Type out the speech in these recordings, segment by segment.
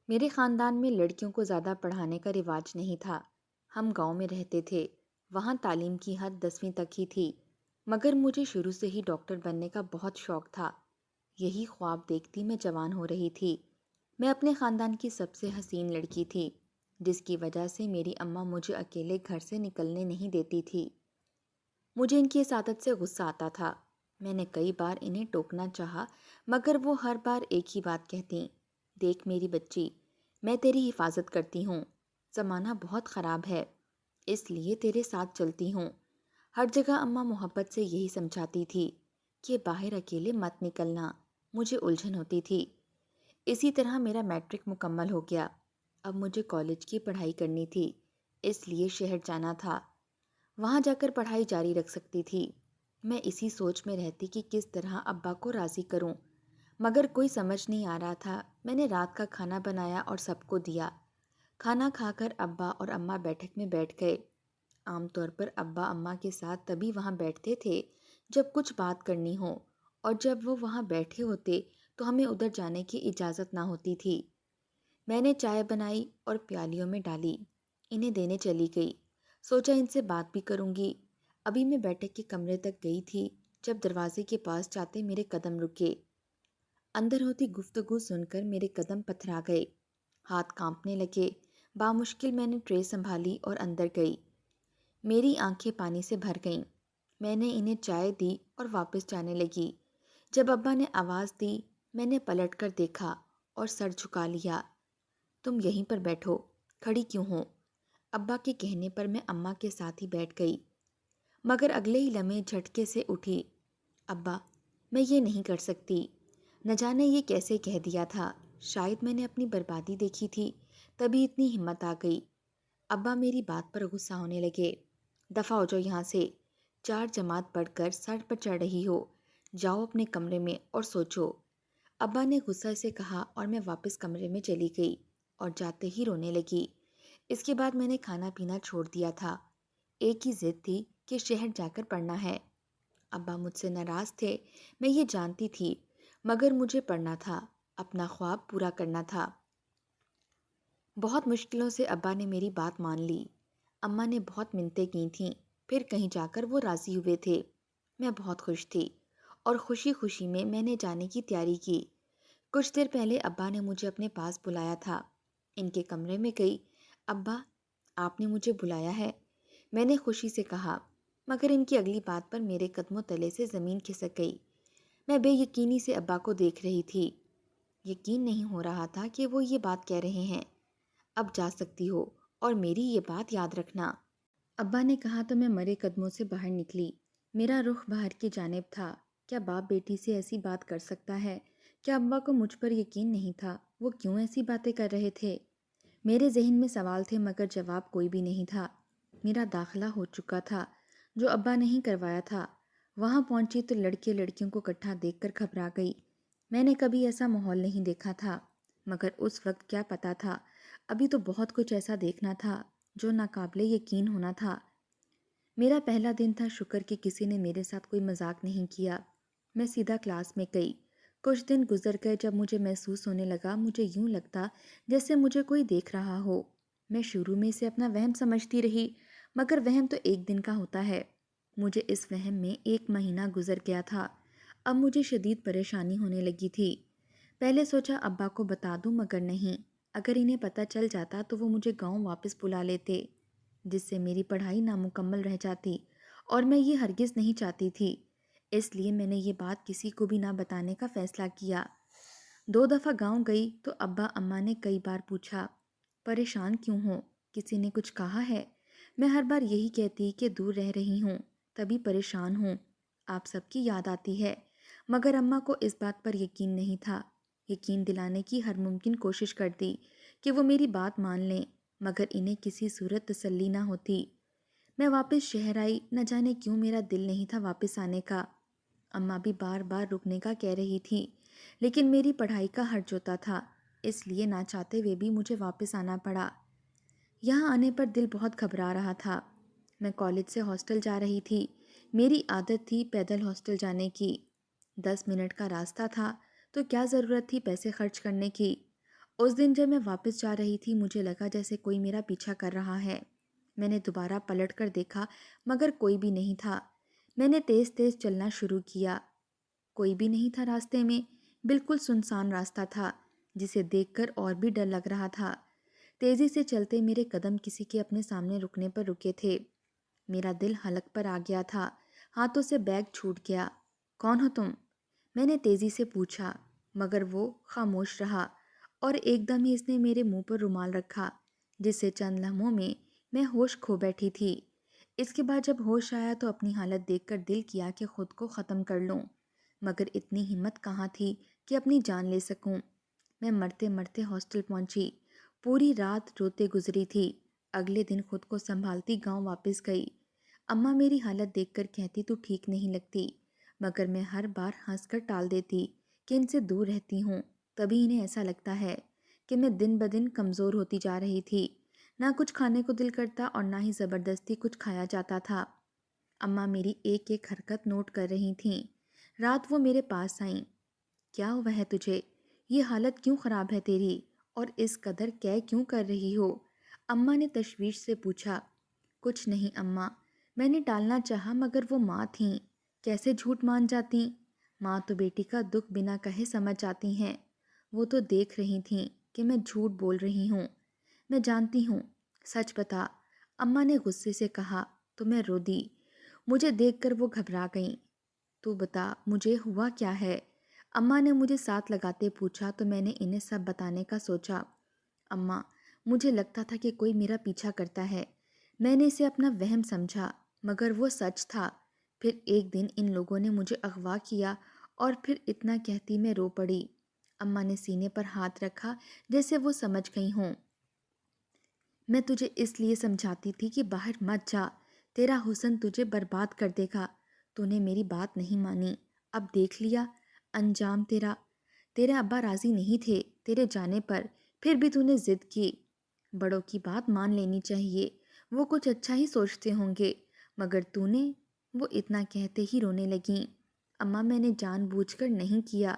میرے خاندان میں لڑکیوں کو زیادہ پڑھانے کا رواج نہیں تھا۔ ہم گاؤں میں رہتے تھے، وہاں تعلیم کی حد 10ویں تک ہی تھی، مگر مجھے شروع سے ہی ڈاکٹر بننے کا بہت شوق تھا۔ یہی خواب دیکھتی میں جوان ہو رہی تھی۔ میں اپنے خاندان کی سب سے حسین لڑکی تھی، جس کی وجہ سے میری اماں مجھے اکیلے گھر سے نکلنے نہیں دیتی تھی۔ مجھے ان کی اس عادت سے غصہ آتا تھا۔ میں نے کئی بار انہیں ٹوکنا چاہا، مگر وہ ہر بار ایک ہی بات کہتیں، دیکھ میری بچی، میں تیری حفاظت کرتی ہوں، زمانہ بہت خراب ہے، اس لیے تیرے ساتھ چلتی ہوں۔ ہر جگہ اماں محبت سے یہی سمجھاتی تھی کہ باہر اکیلے مت نکلنا۔ مجھے الجھن ہوتی تھی۔ اسی طرح میرا میٹرک مکمل ہو گیا۔ اب مجھے کالج کی پڑھائی کرنی تھی، اس لیے شہر جانا تھا، وہاں جا کر پڑھائی جاری رکھ سکتی تھی۔ میں اسی سوچ میں رہتی کہ کس طرح ابا کو راضی کروں، مگر کوئی سمجھ نہیں آ رہا تھا۔ میں نے رات کا کھانا بنایا اور سب کو دیا۔ کھانا کھا کر ابا اور اماں بیٹھک میں بیٹھ گئے۔ عام طور پر ابا اماں کے ساتھ تبھی وہاں بیٹھتے تھے جب کچھ بات کرنی ہو، اور جب وہ وہاں بیٹھے ہوتے تو ہمیں ادھر جانے کی اجازت نہ ہوتی تھی۔ میں نے چائے بنائی اور پیالیوں میں ڈالی، انہیں دینے چلی گئی۔ سوچا ان سے بات بھی کروں گی۔ ابھی میں بیٹھک کے کمرے تک گئی تھی جب دروازے کے پاس جاتے میرے قدم رکے۔ اندر ہوتی گفتگو سن کر میرے قدم پتھرا گئے، ہاتھ کانپنے لگے۔ بامشکل میں نے ٹرے سنبھالی اور اندر گئی۔ میری آنکھیں پانی سے بھر گئیں۔ میں نے انہیں چائے دی اور واپس جانے لگی۔ جب ابا نے آواز دی، میں نے پلٹ کر دیکھا اور سر جھکا لیا۔ تم یہیں پر بیٹھو، کھڑی کیوں ہو؟ ابا کے کہنے پر میں اماں کے ساتھ ہی بیٹھ گئی، مگر اگلے ہی لمحے جھٹکے سے اٹھی۔ ابا، میں یہ نہیں کر سکتی۔ نہ جانے یہ کیسے کہہ دیا تھا، شاید میں نے اپنی بربادی دیکھی تھی، تبھی اتنی ہمت آ گئی۔ ابا میری بات پر غصہ ہونے لگے۔ دفع ہو جاؤ یہاں سے، 4 جماعت پڑھ کر سر پر چڑھ رہی ہو، جاؤ اپنے کمرے میں اور سوچو۔ ابا نے غصہ سے کہا اور میں واپس کمرے میں چلی گئی اور جاتے ہی رونے لگی۔ اس کے بعد میں نے کھانا پینا چھوڑ دیا تھا۔ ایک ہی ضد تھی کہ شہر جا کر پڑھنا ہے۔ ابا مجھ سے ناراض تھے، میں یہ جانتی تھی، مگر مجھے پڑھنا تھا، اپنا خواب پورا کرنا تھا۔ بہت مشکلوں سے ابا نے میری بات مان لی۔ اماں نے بہت منتیں کی تھیں، پھر کہیں جا کر وہ راضی ہوئے تھے۔ میں بہت خوش تھی اور خوشی خوشی میں نے جانے کی تیاری کی۔ کچھ دیر پہلے ابا نے مجھے اپنے پاس بلایا تھا۔ ان کے کمرے میں گئی۔ ابا، آپ نے مجھے بلایا ہے؟ میں نے خوشی سے کہا، مگر ان کی اگلی بات پر میرے قدموں تلے سے زمین کھسک گئی۔ میں بے یقینی سے ابا کو دیکھ رہی تھی۔ یقین نہیں ہو رہا تھا کہ وہ یہ بات کہہ رہے ہیں۔ اب جا سکتی ہو، اور میری یہ بات یاد رکھنا۔ ابا نے کہا تو میں مرے قدموں سے باہر نکلی۔ میرا رخ باہر کی جانب تھا۔ کیا باپ بیٹی سے ایسی بات کر سکتا ہے؟ کیا ابا کو مجھ پر یقین نہیں تھا؟ وہ کیوں ایسی باتیں کر رہے تھے؟ میرے ذہن میں سوال تھے، مگر جواب کوئی بھی نہیں تھا۔ میرا داخلہ ہو چکا تھا، جو ابا نہیں کروایا تھا۔ وہاں پہنچی تو لڑکے لڑکیوں کو اکٹھا دیکھ کر گھبرا گئی۔ میں نے کبھی ایسا ماحول نہیں دیکھا تھا، مگر اس وقت کیا پتا تھا، ابھی تو بہت کچھ ایسا دیکھنا تھا جو ناقابل یقین ہونا تھا۔ میرا پہلا دن تھا، شکر کہ کسی نے میرے ساتھ کوئی مذاق نہیں کیا۔ میں سیدھا کلاس میں گئی۔ کچھ دن گزر گئے جب مجھے محسوس ہونے لگا، مجھے یوں لگتا جیسے مجھے کوئی دیکھ رہا ہو۔ میں شروع میں اسے اپنا وہم سمجھتی رہی، مگر وہم تو ایک دن کا ہوتا ہے۔ مجھے اس وہم میں 1 مہینہ گزر گیا تھا۔ اب مجھے شدید پریشانی ہونے لگی تھی۔ پہلے سوچا ابا کو بتا دوں، مگر نہیں، اگر انہیں پتہ چل جاتا تو وہ مجھے گاؤں واپس بلا لیتے، جس سے میری پڑھائی نامکمل رہ جاتی، اور میں یہ ہرگز نہیں چاہتی تھی۔ اس لیے میں نے یہ بات کسی کو بھی نہ بتانے کا فیصلہ کیا۔ 2 دفعہ گاؤں گئی تو ابا اماں نے کئی بار پوچھا، پریشان کیوں ہو؟ کسی نے کچھ کہا ہے؟ میں ہر بار یہی کہتی کہ دور رہ رہی ہوں، تبھی پریشان ہوں، آپ سب کی یاد آتی ہے۔ مگر اماں کو اس بات پر یقین نہیں تھا۔ یقین دلانے کی ہر ممکن کوشش کرتی کہ وہ میری بات مان لیں، مگر انہیں کسی صورت تسلی نہ ہوتی۔ میں واپس شہر آئی، نہ جانے کیوں میرا دل نہیں تھا واپس آنے کا۔ اماں بھی بار بار رکنے کا کہہ رہی تھی، لیکن میری پڑھائی کا حرج ہوتا تھا، اس لیے نہ چاہتے ہوئے بھی مجھے واپس آنا پڑا۔ یہاں آنے پر دل بہت گھبرا رہا تھا۔ میں کالج سے ہاسٹل جا رہی تھی۔ میری عادت تھی پیدل ہاسٹل جانے کی۔ 10 منٹ کا راستہ تھا، تو کیا ضرورت تھی پیسے خرچ کرنے کی؟ उस दिन जब मैं वापस जा रही थी मुझे लगा जैसे कोई मेरा पीछा कर रहा है। मैंने दोबारा पलट कर देखा मगर कोई भी नहीं था। मैंने तेज़ तेज़ चलना शुरू किया। कोई भी नहीं था रास्ते में। बिल्कुल सुनसान रास्ता था जिसे देखकर और भी डर लग रहा था। तेज़ी से चलते मेरे कदम किसी के अपने सामने रुकने पर रुके थे। मेरा दिल हलक पर आ गया था। हाथों से बैग छूट गया। कौन हो तुम? मैंने तेज़ी से पूछा मगर वो खामोश रहा और एकदम ही इसने मेरे मुंह पर रुमाल रखा जिससे चंद लम्हों में मैं होश खो बैठी थी। इसके बाद जब होश आया तो अपनी हालत देखकर दिल किया कि खुद को ख़त्म कर लूं, मगर इतनी हिम्मत कहाँ थी कि अपनी जान ले सकूं। मैं मरते मरते हॉस्टल पहुंची। पूरी रात रोते गुजरी थी। अगले दिन खुद को संभालती गांव वापस गई। अम्मा मेरी हालत देखकर कहती तू ठीक नहीं लगती, मगर मैं हर बार हंसकर टाल देती कि इनसे दूर रहती हूँ। तभी इन्हें ऐसा लगता है कि मैं दिन ब दिन कमज़ोर होती जा रही थी। ना कुछ खाने को दिल करता और ना ही ज़बरदस्ती कुछ खाया जाता था। अम्मा मेरी एक एक हरकत नोट कर रही थीं। रात वो मेरे पास आईं। क्या हुआ है तुझे? ये हालत क्यों ख़राब है तेरी? और इस कदर कै क्यों कर रही हो? अम्मा ने तशवीश से पूछा। कुछ नहीं अम्मा। मैंने टालना चाहा मगर वो माँ थीं। कैसे झूठ मान जाती? माँ तो बेटी का दुख बिना कहे समझ जाती हैं। वो तो देख रही थीं कि मैं झूठ बोल रही हूँ। मैं जानती हूँ। सच बता। अम्मा ने गुस्से से कहा तो मैं रो दी। मुझे देखकर वो घबरा गईं। तू बता मुझे हुआ क्या है? अम्मा ने मुझे साथ लगाते पूछा तो मैंने इन्हें सब बताने का सोचा। अम्मा, मुझे लगता था कि कोई मेरा पीछा करता है। मैंने इसे अपना वहम समझा मगर वो सच था। फिर एक दिन इन लोगों ने मुझे अगवा किया और फिर इतना कहती मैं रो पड़ी। अम्मा ने सीने पर हाथ रखा जैसे वो समझ गई हों। मैं तुझे इसलिए समझाती थी कि बाहर मत जा। तेरा हुस्न तुझे बर्बाद कर देगा। तूने मेरी बात नहीं मानी। अब देख लिया अंजाम तेरा। तेरे अब्बा राजी नहीं थे तेरे जाने पर, फिर भी तूने जिद की। बड़ों की बात मान लेनी चाहिए। वो कुछ अच्छा ही सोचते होंगे, मगर तूने। वो इतना कहते ही रोने लगीं। अम्मा मैंने जानबूझकर नहीं किया।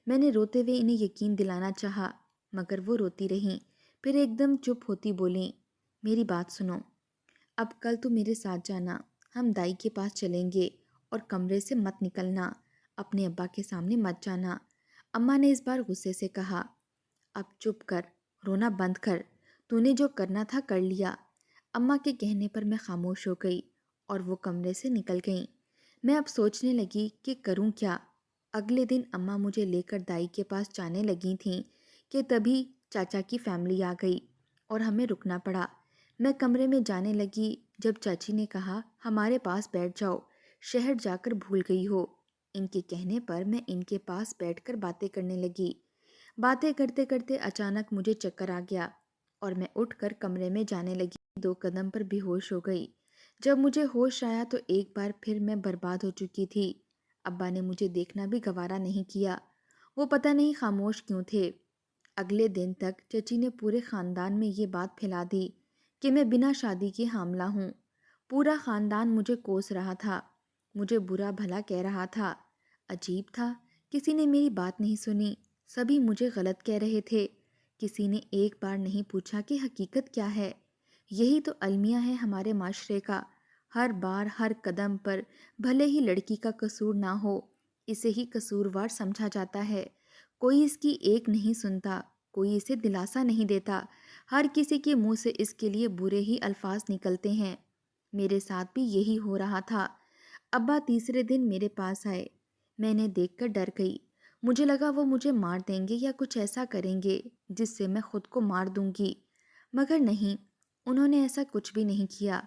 मैंने रोते हुए इन्हें यकीन दिलाना चाहा, मगर वो रोती रहीं। फिर एकदम चुप होती बोलीं, मेरी बात सुनो। अब कल तू मेरे साथ जाना। हम दाई के पास चलेंगे और कमरे से मत निकलना। अपने अब्बा के सामने मत जाना। अम्मा ने इस बार गुस्से से कहा। अब चुप कर, रोना बंद कर। तूने जो करना था कर लिया। अम्मा के कहने पर मैं खामोश हो गई और वो कमरे से निकल गईं। मैं अब सोचने लगी कि करूं क्या। अगले दिन अम्मा मुझे लेकर दाई के पास जाने लगी थीं कि तभी चाचा की फैमिली आ गई और हमें रुकना पड़ा। मैं कमरे में जाने लगी जब चाची ने कहा हमारे पास बैठ जाओ, शहर जाकर भूल गई हो। इनके कहने पर मैं इनके पास बैठकर बातें करने लगी। बातें करते करते अचानक मुझे चक्कर आ गया और मैं उठकर कमरे में जाने लगी। 2 कदम पर बेहोश हो गई। जब मुझे होश आया तो एक बार फिर मैं बर्बाद हो चुकी थी। अब्बा ने मुझे देखना भी गवारा नहीं किया। वो पता नहीं खामोश क्यों थे। अगले दिन तक चची ने पूरे ख़ानदान में ये बात फैला दी कि मैं बिना शादी के हामला हूँ। पूरा ख़ानदान मुझे कोस रहा था, मुझे बुरा भला कह रहा था। अजीब था, किसी ने मेरी बात नहीं सुनी। सभी मुझे गलत कह रहे थे। किसी ने एक बार नहीं पूछा कि हकीकत क्या है। यही तो अलमिया है हमारे माशरे का। हर बार हर कदम पर भले ही लड़की का कसूर ना हो, इसे ही कसूरवार समझा जाता है। कोई इसकी एक नहीं सुनता, कोई इसे दिलासा नहीं देता। हर किसी के मुंह से इसके लिए बुरे ही अल्फाज निकलते हैं। मेरे साथ भी यही हो रहा था। अब्बा तीसरे दिन मेरे पास आए। मैं इन्हें देखकर डर गई। मुझे लगा वो मुझे मार देंगे या कुछ ऐसा करेंगे जिससे मैं खुद को मार दूंगी, मगर नहीं, उन्होंने ऐसा कुछ भी नहीं किया।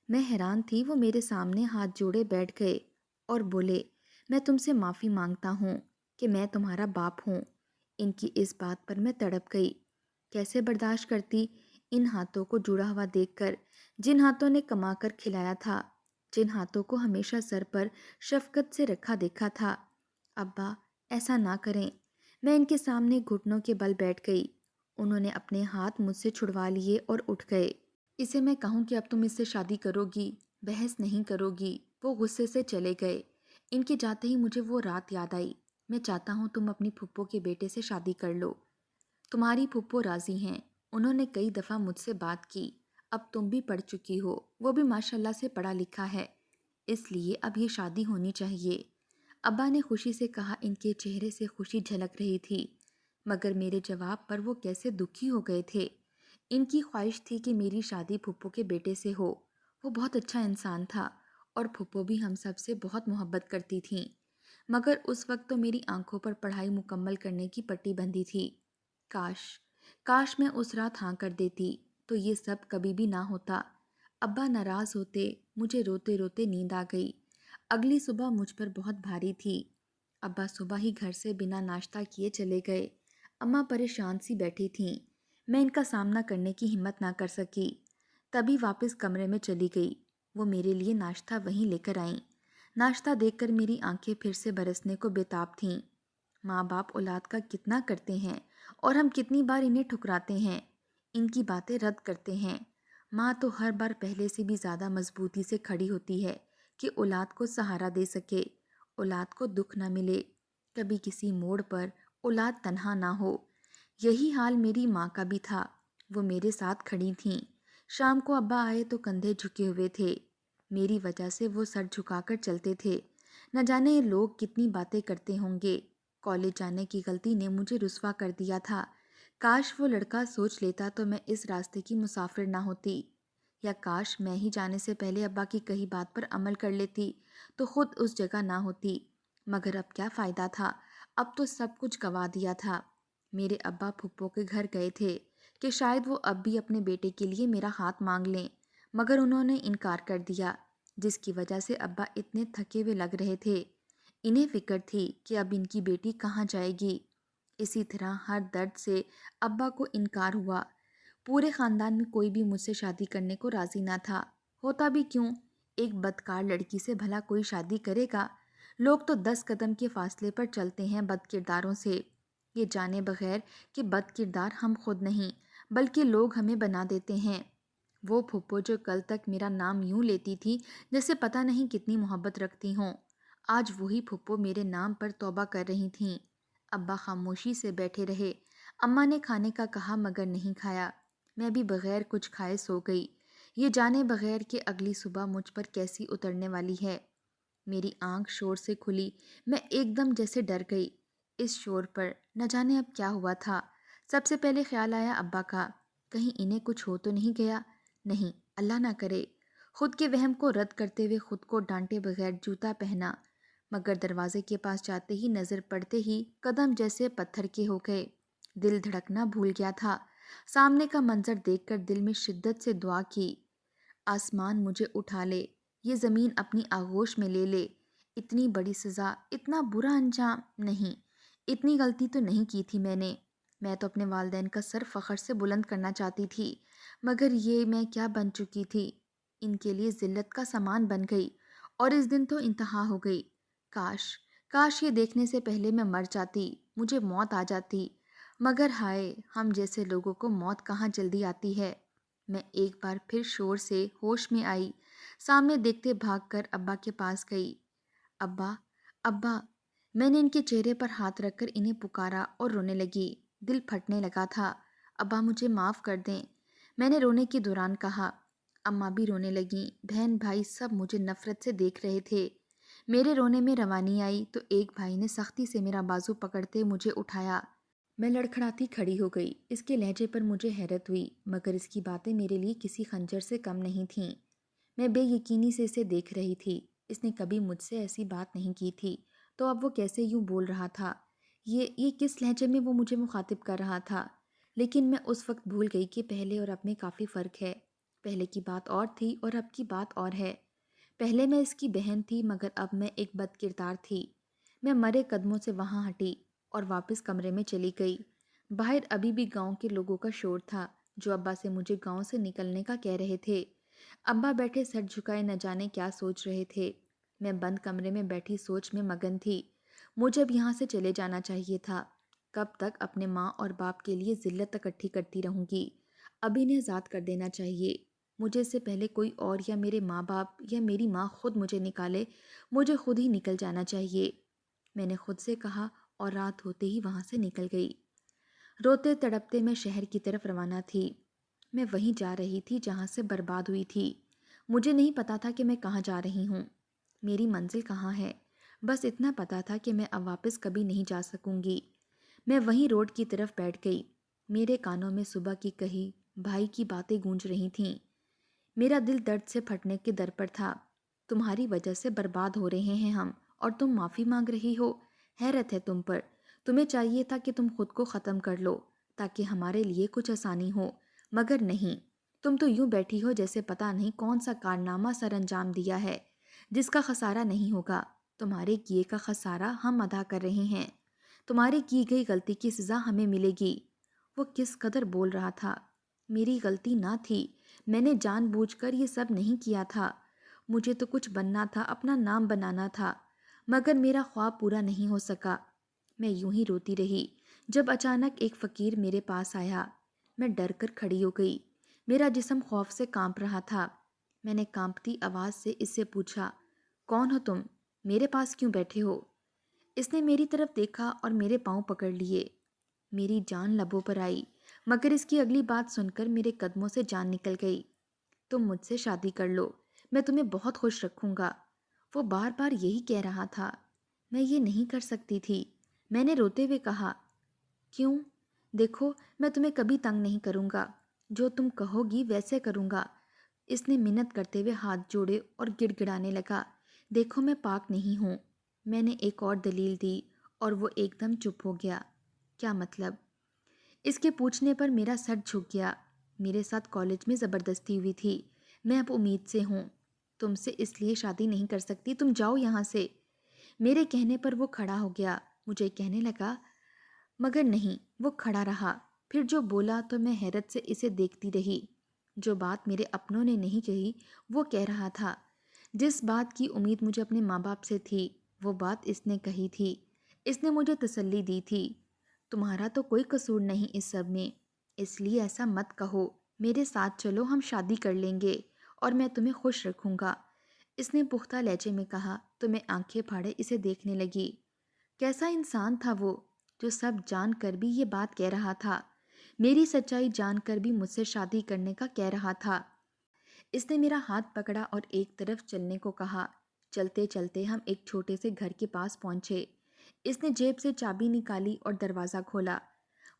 मैं हैरान थी। वो मेरे सामने हाथ जोड़े बैठ गए और बोले, मैं तुमसे माफ़ी मांगता हूँ कि मैं तुम्हारा बाप हूँ। इनकी इस बात पर मैं तड़प गई। कैसे बर्दाश्त करती इन हाथों को जुड़ा हुआ देखकर, जिन हाथों ने कमाकर खिलाया था, जिन हाथों को हमेशा सर पर शफकत से रखा देखा था। अब्बा, ऐसा ना करें। मैं इनके सामने घुटनों के बल बैठ गई। उन्होंने अपने हाथ मुझसे छुड़वा लिए और उठ गए। इसे मैं कहूँ कि अब तुम इससे शादी करोगी, बहस नहीं करोगी। वो गुस्से से चले गए। इनके जाते ही मुझे वो रात याद आई। मैं चाहता हूँ तुम अपनी फुप्पो के बेटे से शादी कर लो। तुम्हारी फूफो राजी हैं। उन्होंने कई दफ़ा मुझसे बात की। अब तुम भी पढ़ चुकी हो, वो भी माशाल्लाह से पढ़ा लिखा है, इसलिए अब ये शादी होनी चाहिए। अब्बा ने खुशी से कहा। इनके चेहरे से खुशी झलक रही थी, मगर मेरे जवाब पर वो कैसे दुखी हो गए थे। इनकी ख्वाहिश थी कि मेरी शादी फूफो के बेटे से हो। वो बहुत अच्छा इंसान था और फूफो भी हम सब से बहुत मोहब्बत करती थीं। मगर उस वक्त तो मेरी आंखों पर पढ़ाई मुकम्मल करने की पट्टी बंधी थी। काश काश मैं उस रात हाँ कर देती तो ये सब कभी भी ना होता। अब्बा नाराज होते। मुझे रोते रोते नींद आ गई। अगली सुबह मुझ पर बहुत भारी थी। अब्बा सुबह ही घर से बिना नाश्ता किए चले गए। अम्मा परेशान सी बैठी थीं। मैं इनका सामना करने की हिम्मत ना कर सकी। तभी वापस कमरे में चली गई। वो मेरे लिए नाश्ता वहीं लेकर आईं। नाश्ता देखकर मेरी आंखें फिर से बरसने को बेताब थीं। माँ बाप औलाद का कितना करते हैं और हम कितनी बार इन्हें ठुकराते हैं, इनकी बातें रद्द करते हैं। माँ तो हर बार पहले से भी ज़्यादा मजबूती से खड़ी होती है कि औलाद को सहारा दे सके, औलाद को दुख ना मिले, कभी किसी मोड़ पर औलाद तन्हा ना हो। यही हाल मेरी माँ का भी था। वो मेरे साथ खड़ी थीं। शाम को अब्बा आए तो कंधे झुके हुए थे। मेरी वजह से वो सर झुकाकर चलते थे। न जाने ये लोग कितनी बातें करते होंगे। कॉलेज जाने की गलती ने मुझे रुस्वा कर दिया था। काश वो लड़का सोच लेता तो मैं इस रास्ते की मुसाफिर ना होती। या काश मैं ही जाने से पहले अब्बा की कही बात पर अमल कर लेती तो खुद उस जगह ना होती। मगर अब क्या फ़ायदा था, अब तो सब कुछ गंवा दिया था। मेरे अब्बा फूफो के घर गए थे कि शायद वो अब भी अपने बेटे के लिए मेरा हाथ मांग लें, मगर उन्होंने इनकार कर दिया, जिसकी वजह से अब्बा इतने थके हुए लग रहे थे। इन्हें फिक्र थी कि अब इनकी बेटी कहाँ जाएगी। इसी तरह हर दर्द से अब्बा को इनकार हुआ। पूरे ख़ानदान में कोई भी मुझसे शादी करने को राज़ी ना था। होता भी क्यों, एक बदकार लड़की से भला कोई शादी करेगा। लोग तो 10 कदम के फासले पर चलते हैं बदकिरदारों से, ये जाने बगैर कि बदकिरदार हम खुद नहीं बल्कि लोग हमें बना देते हैं। वो फूफो जो कल तक मेरा नाम यूं लेती थी जैसे पता नहीं कितनी मोहब्बत रखती हों, आज वही फूफो मेरे नाम पर तौबा कर रही थीं। अब्बा खामोशी से बैठे रहे। अम्मा ने खाने का कहा मगर नहीं खाया। मैं भी बगैर कुछ खाए सो गई, ये जाने बगैर कि अगली सुबह मुझ पर कैसी उतरने वाली है। मेरी आंख शोर से खुली। मैं एकदम जैसे डर गई। इस शोर पर न जाने अब क्या हुआ था। सबसे पहले ख्याल आया अब्बा का, कहीं इन्हें कुछ हो तो नहीं गया। नहीं, अल्लाह ना करे। खुद के वहम को रद्द करते हुए खुद को डांटे बगैर जूता पहना, मगर दरवाजे के पास जाते ही नज़र पड़ते ही कदम जैसे पत्थर के हो गए। दिल धड़कना भूल गया था। सामने का मंजर देखकर दिल में शिद्दत से दुआ की, आसमान मुझे उठा ले, ये ज़मीन अपनी आगोश में ले ले। इतनी बड़ी सज़ा, इतना बुरा अंजाम नहीं, इतनी गलती तो नहीं की थी मैंने। मैं तो अपने वालिदैन का सर फ़ख्र से बुलंद करना चाहती थी, मगर ये मैं क्या बन चुकी थी। इनके लिए ज़िल्लत का सामान बन गई और इस दिन तो इंतहा हो गई। काश काश ये देखने से पहले मैं मर जाती, मुझे मौत आ जाती। मगर हाय, हम जैसे लोगों को मौत कहाँ जल्दी आती है। मैं एक बार फिर शोर से होश में आई। सामने देखते भागकर अब्बा के पास गई। अब्बा, अब्बा। मैंने इनके चेहरे पर हाथ रखकर इन्हें पुकारा और रोने लगी। दिल फटने लगा था। अब्बा मुझे माफ़ कर दें, मैंने रोने के दौरान कहा। अम्मा भी रोने लगीं। बहन भाई सब मुझे नफ़रत से देख रहे थे। मेरे रोने में रवानी आई तो एक भाई ने सख्ती से मेरा बाजू पकड़ते मुझे उठाया। मैं लड़खड़ाती खड़ी हो गई। इसके लहजे पर मुझे हैरत हुई, मगर इसकी बातें मेरे लिए किसी खंजर से कम नहीं थीं। मैं बेयकीनी से इसे देख रही थी। इसने कभी मुझसे ऐसी बात नहीं की थी, तो अब वो कैसे यूं बोल रहा था। ये किस लहजे में वो मुझे मुखातिब कर रहा था। लेकिन मैं उस वक्त भूल गई कि पहले और अब में काफ़ी फ़र्क है। पहले की बात और थी और अब की बात और है। पहले मैं इसकी बहन थी, मगर अब मैं एक बदकिरदार थी। मैं मरे कदमों से वहाँ हटी और वापस कमरे में चली गई। बाहर अभी भी गांव के लोगों का शोर था, जो अब्बा से मुझे गांव से निकलने का कह रहे थे। अब्बा बैठे सर झुकाए न जाने क्या सोच रहे थे। मैं बंद कमरे में बैठी सोच में मगन थी। मुझे अब यहाँ से चले जाना चाहिए था। कब तक अपने माँ और बाप के लिए जिल्लत इकट्ठी करती रहूँगी। अब इन्हें आज़ाद कर देना चाहिए। मुझे इससे पहले कोई और या मेरे माँ बाप या मेरी माँ खुद मुझे निकाले, मुझे खुद ही निकल जाना चाहिए। मैंने खुद से कहा और रात होते ही वहाँ से निकल गई। रोते तड़पते मैं शहर की तरफ रवाना थी। मैं वहीं जा रही थी जहाँ से बर्बाद हुई थी। मुझे नहीं पता था कि मैं कहाँ जा रही हूँ, मेरी मंजिल कहाँ है। बस इतना पता था कि मैं अब वापस कभी नहीं जा सकूंगी। मैं वहीं रोड की तरफ बैठ गई। मेरे कानों में सुबह की कही भाई की बातें गूंज रही थीं। मेरा दिल दर्द से फटने के दर पर था। तुम्हारी वजह से बर्बाद हो रहे हैं हम, और तुम माफ़ी मांग रही हो। हैरत है तुम पर। तुम्हें चाहिए था कि तुम खुद को ख़त्म कर लो ताकि हमारे लिए कुछ आसानी हो, मगर नहीं। तुम तो यूं बैठी हो जैसे पता नहीं कौन सा कारनामा सर अंजाम दिया है जिसका खसारा नहीं होगा। तुम्हारे किए का खसारा हम अदा कर रहे हैं। तुम्हारी की गई गलती की सज़ा हमें मिलेगी। वो किस कदर बोल रहा था। मेरी गलती ना थी। मैंने जानबूझकर ये सब नहीं किया था। मुझे तो कुछ बनना था, अपना नाम बनाना था, मगर मेरा ख्वाब पूरा नहीं हो सका। मैं यूं ही रोती रही जब अचानक एक फ़कीर मेरे पास आया। मैं डर कर खड़ी हो गई। मेरा जिस्म खौफ से कांप रहा था। मैंने कांपती आवाज़ से इससे पूछा, कौन हो तुम? मेरे पास क्यों बैठे हो? इसने मेरी तरफ देखा और मेरे पांव पकड़ लिए। मेरी जान लबों पर आई, मगर इसकी अगली बात सुनकर मेरे कदमों से जान निकल गई। तुम मुझसे शादी कर लो, मैं तुम्हें बहुत खुश रखूंगा। वो बार बार यही कह रहा था। मैं ये नहीं कर सकती थी। मैंने रोते हुए कहा, क्यों? देखो, मैं तुम्हें कभी तंग नहीं करूंगा। जो तुम कहोगी वैसे करूंगा। इसने मिन्नत करते हुए हाथ जोड़े और गिड़गिड़ाने लगा, देखो मैं पाक नहीं हूँ। मैंने एक और दलील दी और वो एकदम चुप हो गया। क्या मतलब? इसके पूछने पर मेरा सर झुक गया। मेरे साथ कॉलेज में ज़बरदस्ती हुई थी। मैं अब उम्मीद से हूँ। तुमसे इसलिए शादी नहीं कर सकती, तुम जाओ यहाँ से। मेरे कहने पर वो खड़ा हो गया। मुझे कहने लगा, मगर नहीं, वो खड़ा रहा। फिर जो बोला तो मैं हैरत से इसे देखती रही। जो बात मेरे अपनों ने नहीं कही वो कह रहा था। जिस बात की उम्मीद मुझे अपने माँ बाप से थी वो बात इसने कही थी। इसने मुझे तसल्ली दी थी, तुम्हारा तो कोई कसूर नहीं इस सब में, इसलिए ऐसा मत कहो। मेरे साथ चलो, हम शादी कर लेंगे और मैं तुम्हें खुश रखूंगा। इसने पुख्ता लहजे में कहा तो मैं आंखें फाड़े इसे देखने लगी। कैसा इंसान था वो, जो सब जानकर भी ये बात कह रहा था। मेरी सच्चाई जानकर भी मुझसे शादी करने का कह रहा था। इसने मेरा हाथ पकड़ा और एक तरफ चलने को कहा। चलते चलते हम एक छोटे से घर के पास पहुंचे। इसने जेब से चाबी निकाली और दरवाज़ा खोला।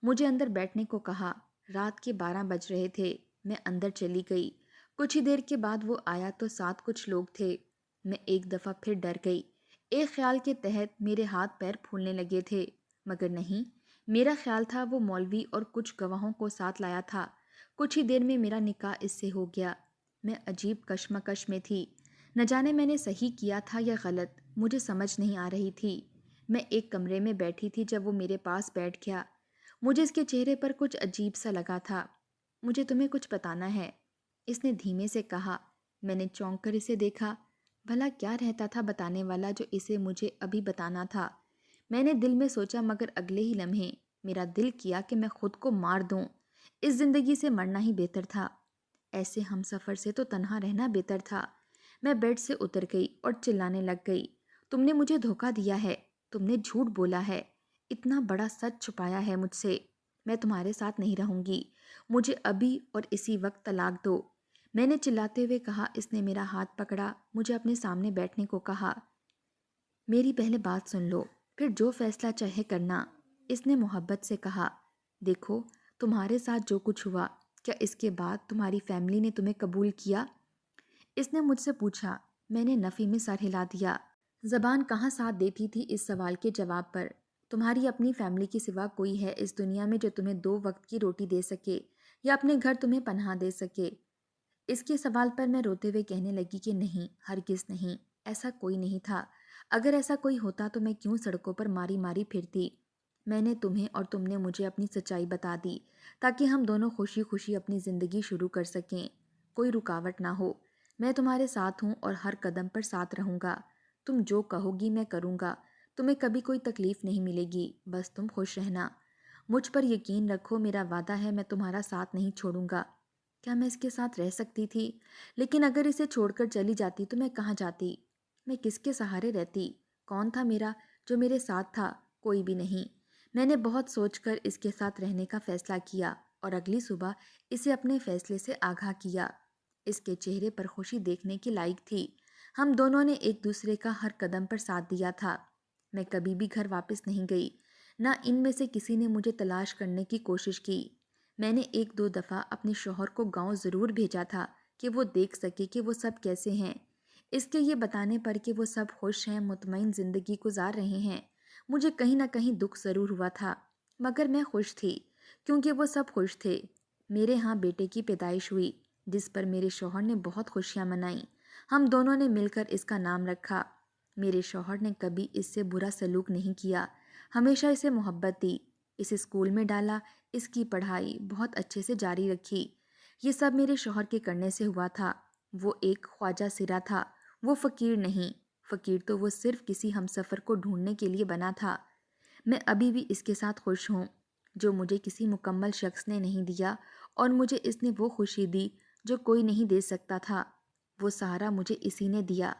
मुझे अंदर बैठने को कहा। रात के 12 बज रहे थे। मैं अंदर चली गई। कुछ ही देर के बाद वो आया तो साथ कुछ लोग थे। मैं एक दफ़ा फिर डर गई। एक ख्याल के तहत मेरे हाथ पैर फूलने लगे थे, मगर नहीं। मेरा ख्याल था वो मौलवी और कुछ गवाहों को साथ लाया था। कुछ ही देर में मेरा निकाह इससे हो गया। मैं अजीब कश्मकश में थी। न जाने मैंने सही किया था या गलत, मुझे समझ नहीं आ रही थी। मैं एक कमरे में बैठी थी जब वो मेरे पास बैठ गया। मुझे इसके चेहरे पर कुछ अजीब सा लगा था। मुझे तुम्हें कुछ बताना है, इसने धीमे से कहा। मैंने चौंक कर इसे देखा। भला क्या रहता था बताने वाला जो इसे मुझे अभी बताना था। मैंने दिल में सोचा, मगर अगले ही लम्हे मेरा दिल किया कि मैं खुद को मार दूं। इस जिंदगी से मरना ही बेहतर था। ऐसे हम सफ़र से तो तन्हा रहना बेहतर था। मैं बेड से उतर गई और चिल्लाने लग गई, तुमने मुझे धोखा दिया है, तुमने झूठ बोला है, इतना बड़ा सच छुपाया है मुझसे। मैं तुम्हारे साथ नहीं रहूंगी। मुझे अभी और इसी वक्त तलाक दो। मैंने चिल्लाते हुए कहा। इसने मेरा हाथ पकड़ा, मुझे अपने सामने बैठने को कहा। मेरी पहले बात सुन लो, फिर जो फैसला चाहे करना, इसने मोहब्बत से कहा। देखो, तुम्हारे साथ जो कुछ हुआ, क्या इसके बाद तुम्हारी फैमिली ने तुम्हें कबूल किया? इसने मुझसे पूछा। मैंने नफ़ी में सर हिला दिया। ज़बान कहाँ साथ देती थी इस सवाल के जवाब पर। तुम्हारी अपनी फैमिली के सिवा कोई है इस दुनिया में जो तुम्हें 2 वक्त की रोटी दे सके या अपने घर तुम्हें पनाह दे सके? इसके सवाल पर मैं रोते हुए कहने लगी कि नहीं, हरगिज़ नहीं, ऐसा कोई नहीं था। अगर ऐसा कोई होता तो मैं क्यों सड़कों पर मारी मारी फिरती। मैंने तुम्हें और तुमने मुझे अपनी सच्चाई बता दी ताकि हम दोनों खुशी खुशी अपनी ज़िंदगी शुरू कर सकें। कोई रुकावट ना हो। मैं तुम्हारे साथ हूँ और हर कदम पर साथ रहूँगा। तुम जो कहोगी मैं करूँगा। तुम्हें कभी कोई तकलीफ़ नहीं मिलेगी, बस तुम खुश रहना। मुझ पर यकीन रखो, मेरा वादा है मैं तुम्हारा साथ नहीं छोड़ूंगा। क्या मैं इसके साथ रह सकती थी? लेकिन अगर इसे छोड़कर चली जाती तो मैं कहाँ जाती? मैं किसके सहारे रहती? कौन था मेरा जो मेरे साथ था? कोई भी नहीं। میں نے بہت سوچ کر اس کے ساتھ رہنے کا فیصلہ کیا اور اگلی صبح اسے اپنے فیصلے سے آگاہ کیا۔ اس کے چہرے پر خوشی دیکھنے کی لائق تھی۔ ہم دونوں نے ایک دوسرے کا ہر قدم پر ساتھ دیا تھا۔ میں کبھی بھی گھر واپس نہیں گئی، نہ ان میں سے کسی نے مجھے تلاش کرنے کی کوشش کی۔ میں نے ایک دو دفعہ اپنے شوہر کو گاؤں ضرور بھیجا تھا کہ وہ دیکھ سکے کہ وہ سب کیسے ہیں۔ اس کے یہ بتانے پر کہ وہ سب خوش ہیں، مطمئن زندگی گزار رہے ہیں، مجھے کہیں نہ کہیں دکھ ضرور ہوا تھا، مگر میں خوش تھی کیونکہ وہ سب خوش تھے۔ میرے ہاں بیٹے کی پیدائش ہوئی جس پر میرے شوہر نے بہت خوشیاں منائیں۔ ہم دونوں نے مل کر اس کا نام رکھا۔ میرے شوہر نے کبھی اس سے برا سلوک نہیں کیا، ہمیشہ اسے محبت دی، اسے اسکول میں ڈالا، اس کی پڑھائی بہت اچھے سے جاری رکھی۔ یہ سب میرے شوہر کے کرنے سے ہوا تھا۔ وہ ایک خواجہ سرا تھا، وہ فقیر نہیں۔ فقیر تو وہ صرف کسی ہمسفر کو ڈھونڈنے کے لیے بنا تھا۔ میں ابھی بھی اس کے ساتھ خوش ہوں جو مجھے کسی مکمل شخص نے نہیں دیا، اور مجھے اس نے وہ خوشی دی جو کوئی نہیں دے سکتا تھا۔ وہ سہارا مجھے اسی نے دیا۔